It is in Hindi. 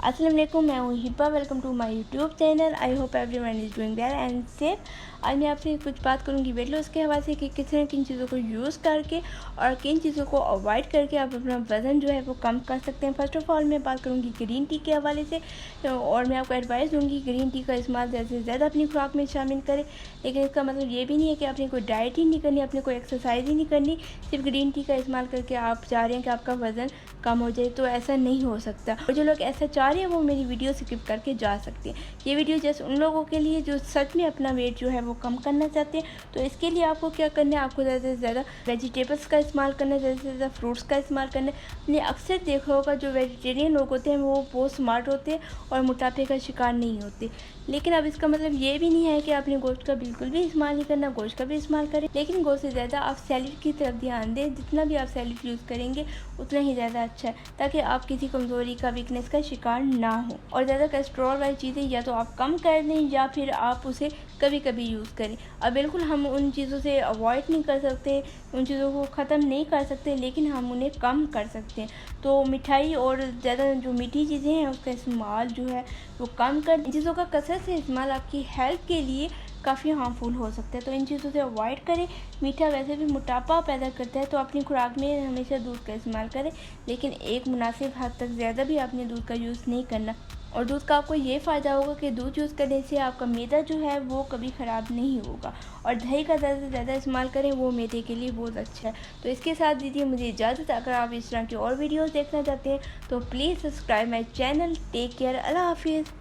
अस्सलाम वालेकुम, मैं हूँ Hibba. Welcome to my YouTube channel. I hope everyone is doing well and safe. आज मैं आपसे कुछ बात करूँगी वेट लॉस के हवाले से कि किस तरह किन चीज़ों को यूज़ करके और किन चीज़ों को अवॉइड करके आप अपना वज़न जो है वो कम कर सकते हैं। फ़र्स्ट ऑफ़ ऑल मैं बात करूँगी ग्रीन टी के हवाले से, और मैं आपको एडवाइस दूँगी ग्रीन टी का इस्तेमाल ज़्यादा से ज़्यादा अपनी खुराक में शामिल करें। लेकिन इसका मतलब ये भी नहीं है कि आपने कोई डाइट ही नहीं करनी, आपने कोई एक्सरसाइज ही नहीं करनी, सिर्फ ग्रीन टी का इस्तेमाल करके आप चाह रहे हैं कि आपका वज़न कम हो जाए, तो ऐसा नहीं हो सकता। और जो लोग ऐसा चाह रहे हैं वो मेरी वीडियो स्किप करके जा सकते हैं। ये वीडियो जस्ट उन लोगों के लिए जो सच में अपना वेट जो है वो कम करना चाहते हैं। तो इसके लिए आपको क्या करना है, आपको ज़्यादा से ज़्यादा वेजिटेबल्स का इस्तेमाल करना है, ज़्यादा से ज़्यादा फ्रूट्स का इस्तेमाल करना है। आपने अक्सर देखा होगा जो वेजिटेरियन लोग होते हैं वो बहुत स्मार्ट होते हैं और मोटापे का शिकार नहीं होते। लेकिन अब इसका मतलब ये भी नहीं है कि आपने गोश्त का बिल्कुल भी इस्तेमाल नहीं करना, गोश्त का भी इस्तेमाल करें, लेकिन गोश्त से ज़्यादा आप सैलेड की तरफ ध्यान दें। जितना भी आप सैलेड यूज़ करेंगे उतना ही ज़्यादा अच्छा है, ताकि आप किसी कमज़ोरी का, वीकनेस का शिकार ना हो। और ज़्यादा कोलेस्ट्रॉल वाली चीज़ें या तो आप कम कर दें या फिर आप उसे कभी कभी यूज़ करें। अब बिल्कुल हम उन चीज़ों से अवॉइड नहीं कर सकते, उन चीज़ों को ख़त्म नहीं कर सकते, लेकिन हम उन्हें कम कर सकते हैं। तो मिठाई और ज़्यादा जो मीठी चीज़ें हैं उसका इस्तेमाल जो है वो कम कर। इन चीज़ों का कसरत से इस्तेमाल आपकी हेल्थ के लिए काफ़ी हार्मफुल हो सकता है, तो इन चीज़ों से अवॉइड करें। मीठा वैसे भी मोटापा पैदा करता है, तो अपनी खुराक में हमेशा दूध का इस्तेमाल करें, लेकिन एक मुनासिब हद तक। ज़्यादा भी आपने दूध का यूज़ नहीं करना। और दूध का आपको ये फ़ायदा होगा कि दूध यूज़ करने से आपका मैदा जो है वो कभी ख़राब नहीं होगा। और दही का ज़्यादा से ज़्यादा इस्तेमाल करें, वो मैदे के लिए बहुत अच्छा है। तो इसके साथ दीजिए मुझे इजाज़त। अगर आप इस तरह की और वीडियोज़ देखना चाहते हैं तो please subscribe my channel. Take care, Allah हाफिज़।